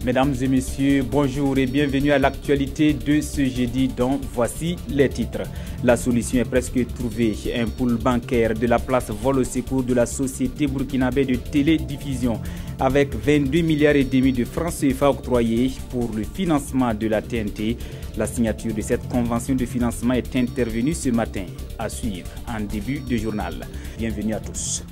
Mesdames et messieurs, bonjour et bienvenue à l'actualité de ce jeudi dont voici les titres. La solution est presque trouvée. Un pool bancaire de la place vole au secours de la société burkinabé de télédiffusion avec 22 milliards et demi de francs CFA octroyés pour le financement de la TNT. La signature de cette convention de financement est intervenue ce matin. À suivre en début de journal. Bienvenue à tous.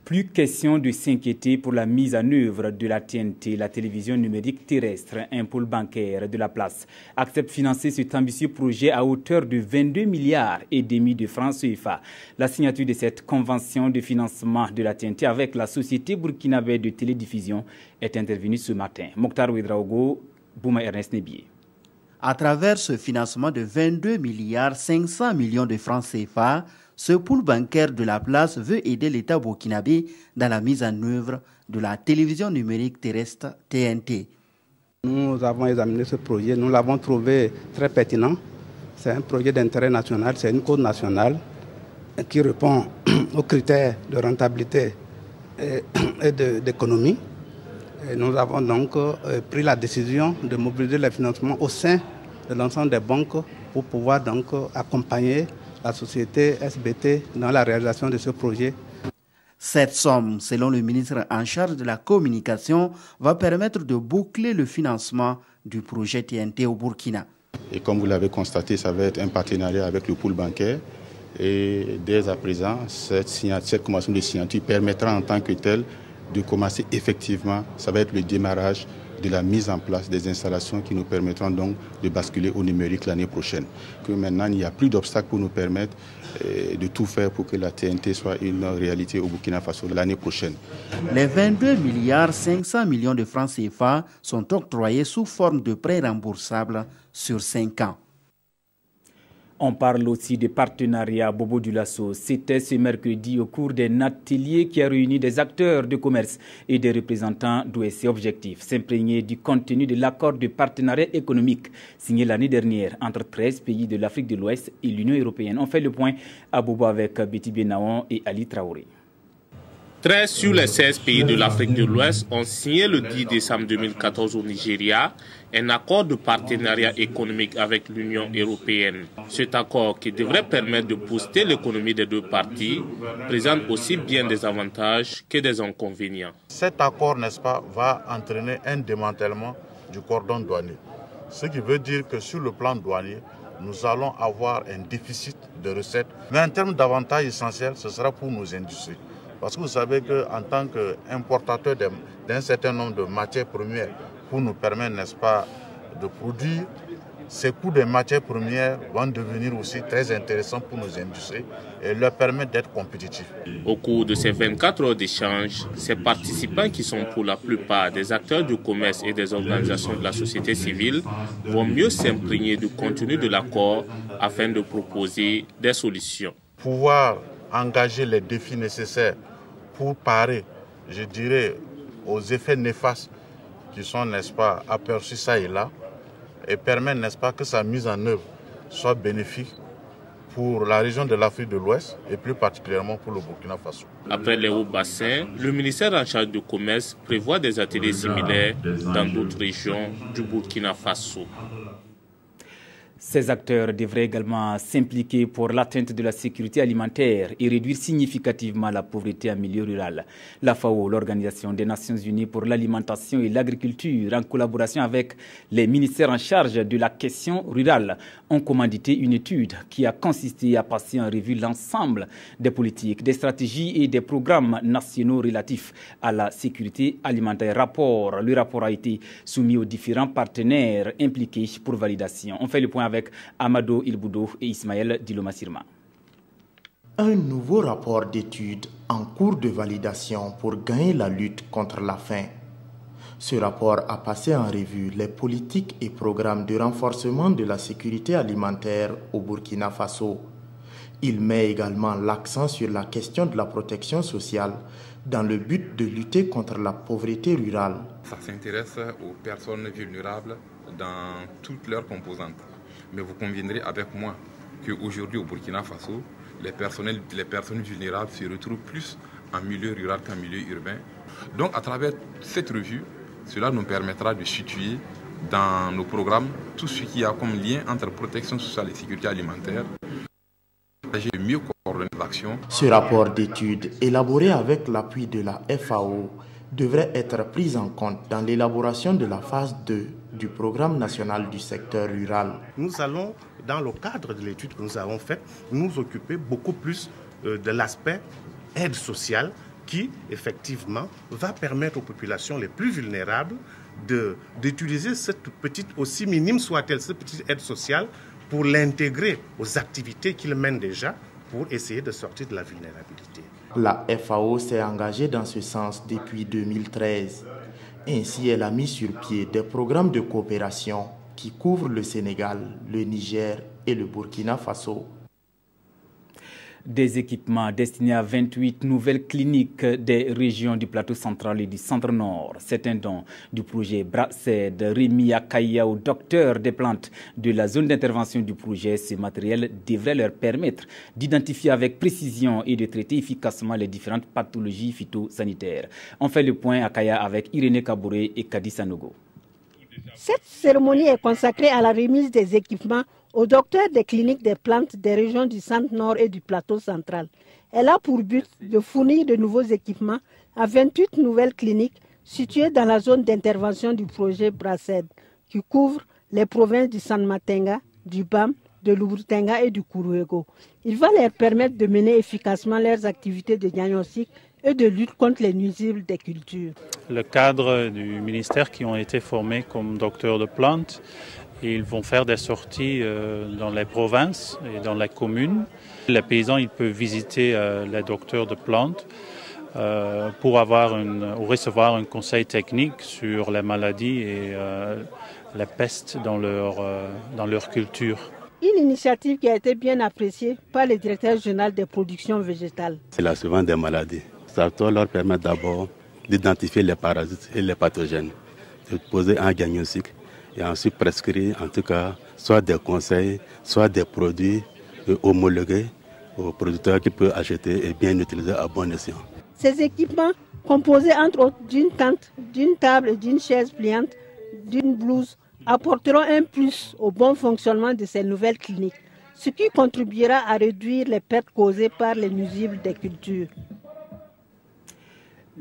Plus question de s'inquiéter pour la mise en œuvre de la TNT, la télévision numérique terrestre. Un pôle bancaire de la place accepte de financer cet ambitieux projet à hauteur de 22 milliards et demi de francs CFA. La signature de cette convention de financement de la TNT avec la société burkinabé de télédiffusion est intervenue ce matin. Mokhtar Ouedraogo, Bouma Ernest Nebié. À travers ce financement de 22 milliards 500 millions de francs CFA, ce pool bancaire de la place veut aider l'État burkinabé dans la mise en œuvre de la télévision numérique terrestre TNT. Nous avons examiné ce projet, nous l'avons trouvé très pertinent. C'est un projet d'intérêt national, c'est une cause nationale qui répond aux critères de rentabilité et d'économie. Nous avons donc pris la décision de mobiliser les financements au sein de l'ensemble des banques pour pouvoir donc accompagner la société SBT dans la réalisation de ce projet. Cette somme, selon le ministre en charge de la communication, va permettre de boucler le financement du projet TNT au Burkina. Et comme vous l'avez constaté, ça va être un partenariat avec le pool bancaire. Et dès à présent, cette convention de signature permettra en tant que telle de commencer effectivement, ça va être le démarrage de la mise en place des installations qui nous permettront donc de basculer au numérique l'année prochaine. Que maintenant, il n'y a plus d'obstacles pour nous permettre de tout faire pour que la TNT soit une réalité au Burkina Faso l'année prochaine. Les 22 milliards 500 millions de francs CFA sont octroyés sous forme de prêts remboursables sur 5 ans. On parle aussi de partenariat Bobo Dioulasso. C'était ce mercredi au cours d'un atelier qui a réuni des acteurs de commerce et des représentants d'OSC. Objectif, s'imprégner du contenu de l'accord de partenariat économique signé l'année dernière entre 13 pays de l'Afrique de l'Ouest et l'Union européenne. On fait le point à Bobo avec Betty Benaon et Ali Traoré. 13 sur les 16 pays de l'Afrique de l'Ouest ont signé le 10 décembre 2014 au Nigeria un accord de partenariat économique avec l'Union européenne. Cet accord, qui devrait permettre de booster l'économie des deux parties, présente aussi bien des avantages que des inconvénients. Cet accord, n'est-ce pas, va entraîner un démantèlement du cordon douanier. Ce qui veut dire que sur le plan douanier, nous allons avoir un déficit de recettes. Mais en termes d'avantages essentiels, ce sera pour nos industries. Parce que vous savez qu'en tant qu'importateur d'un certain nombre de matières premières, pour nous permettre, n'est-ce pas, de produire, ces coûts de matières premières vont devenir aussi très intéressants pour nos industries et leur permettre d'être compétitifs. Au cours de ces 24 heures d'échange, ces participants, qui sont pour la plupart des acteurs du commerce et des organisations de la société civile, vont mieux s'imprégner du contenu de l'accord afin de proposer des solutions. Pouvoir engager les défis nécessaires pour parer, je dirais, aux effets néfastes qui sont, n'est-ce pas, aperçus ça et là, et permettre, n'est-ce pas, que sa mise en œuvre soit bénéfique pour la région de l'Afrique de l'Ouest et plus particulièrement pour le Burkina Faso. Après les hauts bassins, le ministère en charge du commerce prévoit des ateliers similaires dans d'autres régions du Burkina Faso. Ces acteurs devraient également s'impliquer pour l'atteinte de la sécurité alimentaire et réduire significativement la pauvreté en milieu rural. La FAO, l'Organisation des Nations Unies pour l'alimentation et l'agriculture, en collaboration avec les ministères en charge de la question rurale, ont commandité une étude qui a consisté à passer en revue l'ensemble des politiques, des stratégies et des programmes nationaux relatifs à la sécurité alimentaire. Le rapport a été soumis aux différents partenaires impliqués pour validation. On fait le point avec Amadou Ilboudou et Ismaël Diloma-Sirma. Un nouveau rapport d'étude en cours de validation pour gagner la lutte contre la faim. Ce rapport a passé en revue les politiques et programmes de renforcement de la sécurité alimentaire au Burkina Faso. Il met également l'accent sur la question de la protection sociale dans le but de lutter contre la pauvreté rurale. Ça s'intéresse aux personnes vulnérables dans toutes leurs composantes. Mais vous conviendrez avec moi qu'aujourd'hui au Burkina Faso, les personnes vulnérables se retrouvent plus en milieu rural qu'en milieu urbain. Donc à travers cette revue, Cela nous permettra de situer dans nos programmes tout ce qu'il y a comme lien entre protection sociale et sécurité alimentaire, de mieux coordonner l'action. Ce rapport d'étude, élaboré avec l'appui de la FAO, devrait être pris en compte dans l'élaboration de la phase 2 du programme national du secteur rural. Nous allons, dans le cadre de l'étude que nous avons faite, nous occuper beaucoup plus de l'aspect aide sociale qui, effectivement, va permettre aux populations les plus vulnérables d'utiliser cette petite, aussi minime soit-elle, cette petite aide sociale pour l'intégrer aux activités qu'ils mènent déjà pour essayer de sortir de la vulnérabilité. La FAO s'est engagée dans ce sens depuis 2013. Ainsi, elle a mis sur pied des programmes de coopération qui couvrent le Sénégal, le Niger et le Burkina Faso. Des équipements destinés à 28 nouvelles cliniques des régions du plateau central et du centre-nord. C'est un don du projet BRACED remis à Kayaou, docteur des plantes de la zone d'intervention du projet. Ce matériel devrait leur permettre d'identifier avec précision et de traiter efficacement les différentes pathologies phytosanitaires. On fait le point à Kaya avec Irénée Kabouré et Kadi Sanogo. Cette cérémonie est consacrée à la remise des équipements aux docteurs des cliniques des plantes des régions du centre-nord et du plateau central. Elle a pour but de fournir de nouveaux équipements à 28 nouvelles cliniques situées dans la zone d'intervention du projet BRACED, qui couvre les provinces du San-Matenga, du BAM, de l'Uburtenga et du Kourouego. Il va leur permettre de mener efficacement leurs activités de diagnostic et de lutte contre les nuisibles des cultures. Le cadre du ministère qui ont été formés comme docteurs de plantes, ils vont faire des sorties dans les provinces et dans les communes. Les paysans ils peuvent visiter les docteurs de plantes pour recevoir un conseil technique sur les maladies et les pestes dans leur culture. Une initiative qui a été bien appréciée par le directeur général des productions végétales. C'est la suivante des maladies. Ça doit leur permettre d'abord d'identifier les parasites et les pathogènes, de poser un diagnostic et ensuite prescrire en tout cas soit des conseils, soit des produits homologués aux producteurs qui peuvent acheter et bien utiliser à bon escient. Ces équipements, composés entre autres d'une tente, d'une table et d'une chaise pliante, d'une blouse, apporteront un plus au bon fonctionnement de ces nouvelles cliniques, ce qui contribuera à réduire les pertes causées par les nuisibles des cultures.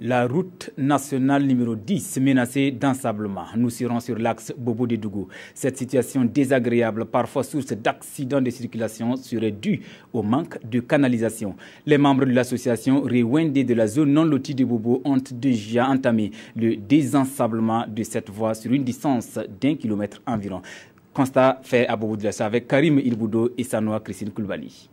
La route nationale numéro 10 menacée d'ensablement. Nous serons sur l'axe Bobo-Dédougou. Cette situation désagréable, parfois source d'accidents de circulation, serait due au manque de canalisation. Les membres de l'association Rewende de la zone non lotie de Bobo ont déjà entamé le désensablement de cette voie sur une distance d'1 kilomètre environ. Constat fait à Bobo-Dédougou avec Karim Ilboudo et Sanoa Christine Koulibaly.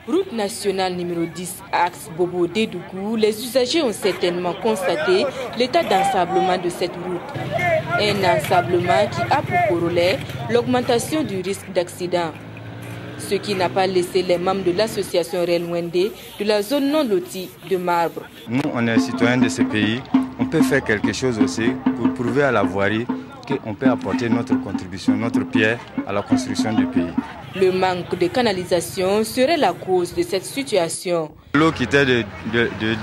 Route nationale numéro 10, axe Bobo-Dédougou, les usagers ont certainement constaté l'état d'ensablement de cette route. Un ensablement qui a pour corollaire l'augmentation du risque d'accident. Ce qui n'a pas laissé les membres de l'association Rewende de la zone non lotie de Marbre. Nous, on est citoyens de ce pays, on peut faire quelque chose aussi pour prouver à la voirie qu'on peut apporter notre contribution, notre pierre à la construction du pays. Le manque de canalisation serait la cause de cette situation. L'eau quittait de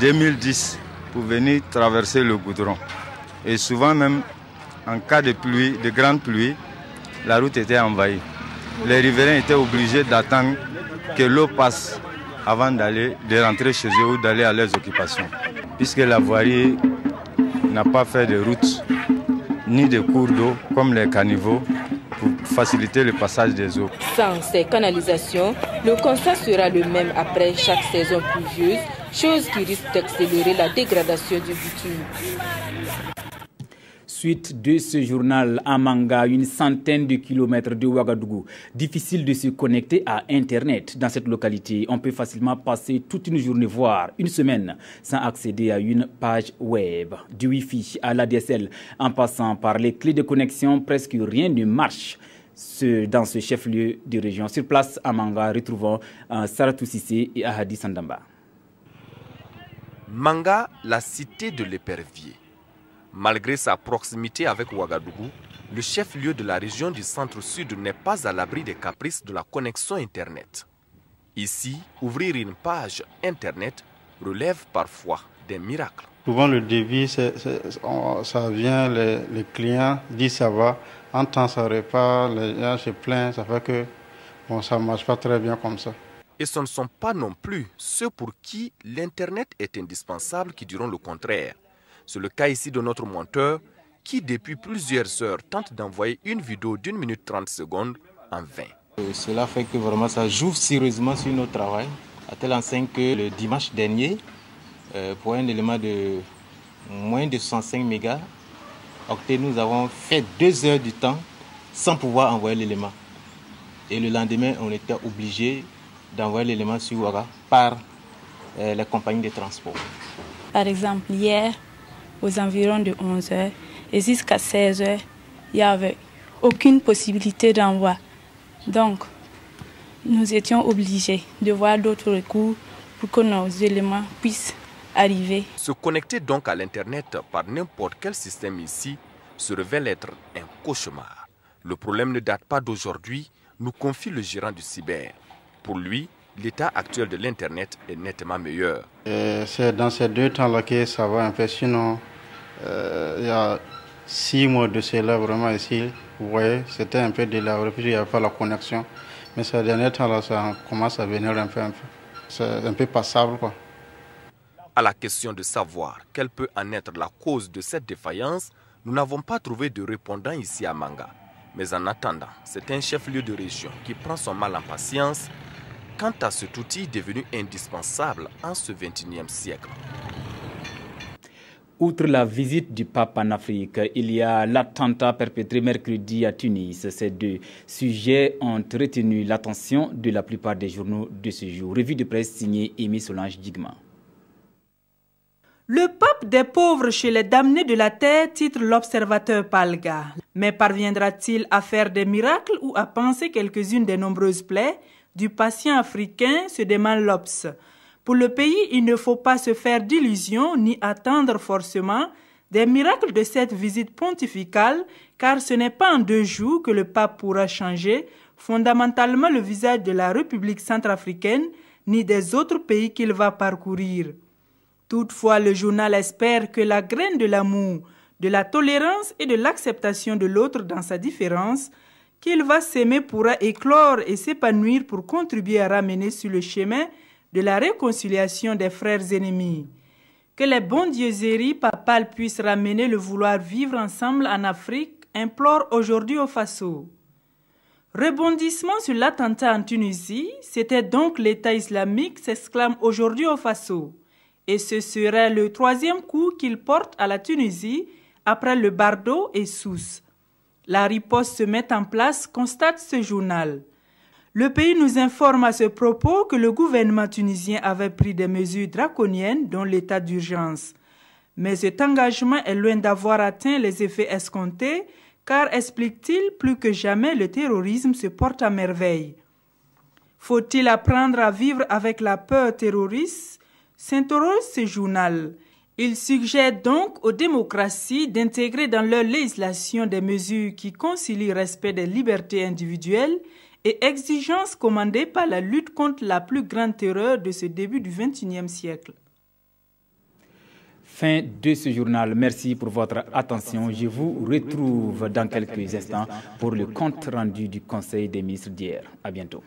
2010 pour venir traverser le goudron. Et souvent même, en cas de pluie, de grande pluie, la route était envahie. Les riverains étaient obligés d'attendre que l'eau passe avant de rentrer chez eux ou d'aller à leurs occupations. Puisque la voirie n'a pas fait de route ni de cours d'eau comme les caniveaux pour faciliter le passage des eaux. Sans ces canalisations, le constat sera le même après chaque saison pluvieuse, chose qui risque d'accélérer la dégradation du bitume. Suite de ce journal à Manga, une centaine de kilomètres de Ouagadougou. Difficile de se connecter à Internet dans cette localité. On peut facilement passer toute une journée, voire une semaine, sans accéder à une page web. Du Wi-Fi à l'ADSL, en passant par les clés de connexion, presque rien ne marche dans ce chef-lieu de région. Sur place à Manga, retrouvons Saratou Sissé et Ahadi Sandamba. Manga, la cité de l'épervier. Malgré sa proximité avec Ouagadougou, le chef-lieu de la région du centre-sud n'est pas à l'abri des caprices de la connexion Internet. Ici, ouvrir une page Internet relève parfois des miracles. Souvent le débit, ça vient, les clients disent ça va, en temps ça répare, les gens se plaignent, ça fait que ça ne marche pas très bien comme ça. Et ce ne sont pas non plus ceux pour qui l'Internet est indispensable qui diront le contraire. C'est le cas ici de notre monteur qui depuis plusieurs heures tente d'envoyer une vidéo d'1 minute 30 secondes en vain. Cela fait que vraiment ça joue sérieusement sur notre travail, à telle enseigne que le dimanche dernier, pour un élément de moins de 65 mégas, nous avons fait 2 heures du temps sans pouvoir envoyer l'élément. Et le lendemain, on était obligé d'envoyer l'élément sur Ouaga par les compagnies de transport. Par exemple, hier, aux environs de 11 h et jusqu'à 16 h, il n'y avait aucune possibilité d'envoi. Donc, nous étions obligés de voir d'autres recours pour que nos éléments puissent arriver. Se connecter donc à l'Internet par n'importe quel système ici se révèle être un cauchemar. Le problème ne date pas d'aujourd'hui, nous confie le gérant du cyber. Pour lui, l'état actuel de l'Internet est nettement meilleur. C'est dans ces 2 temps-là que ça va un peu. Sinon, il y a 6 mois de cela, vraiment ici, vous voyez, c'était un peu délabré, puis il n'y avait pas la connexion. Mais ces derniers temps-là, ça commence à venir un peu. C'est un peu passable, quoi. À la question de savoir quelle peut en être la cause de cette défaillance, nous n'avons pas trouvé de répondant ici à Manga. Mais en attendant, c'est un chef-lieu de région qui prend son mal en patience quant à cet outil devenu indispensable en ce XXIe siècle. Outre la visite du pape en Afrique, il y a l'attentat perpétré mercredi à Tunis. Ces 2 sujets ont retenu l'attention de la plupart des journaux de ce jour. Revue de presse signée Aimé Solange Digma. Le pape des pauvres chez les damnés de la terre, titre l'observateur Palga. Mais parviendra-t-il à faire des miracles ou à panser quelques-unes des nombreuses plaies du patient africain, se demande l'Obs. Pour le pays, il ne faut pas se faire d'illusions ni attendre forcément des miracles de cette visite pontificale, car ce n'est pas en 2 jours que le pape pourra changer fondamentalement le visage de la République centrafricaine ni des autres pays qu'il va parcourir. Toutefois, le journal espère que la graine de l'amour, de la tolérance et de l'acceptation de l'autre dans sa différence qu'il va s'aimer pourra éclore et s'épanouir pour contribuer à ramener sur le chemin de la réconciliation des frères ennemis. Que les bondieuseries papales puissent ramener le vouloir vivre ensemble en Afrique, implore aujourd'hui au Faso. Rebondissement sur l'attentat en Tunisie, c'était donc l'État islamique, s'exclame aujourd'hui au Faso. Et ce serait le 3e coup qu'il porte à la Tunisie après le Bardo et Sousse. La riposte se met en place, constate ce journal. Le pays nous informe à ce propos que le gouvernement tunisien avait pris des mesures draconiennes, dont l'état d'urgence. Mais cet engagement est loin d'avoir atteint les effets escomptés, car, explique-t-il, plus que jamais le terrorisme se porte à merveille. Faut-il apprendre à vivre avec la peur terroriste? S'interroge ce journal. Il suggère donc aux démocraties d'intégrer dans leur législation des mesures qui concilient respect des libertés individuelles et exigences commandées par la lutte contre la plus grande terreur de ce début du XXIe siècle. Fin de ce journal. Merci pour votre attention. Je vous retrouve dans quelques instants pour le compte rendu du Conseil des ministres d'hier. À bientôt.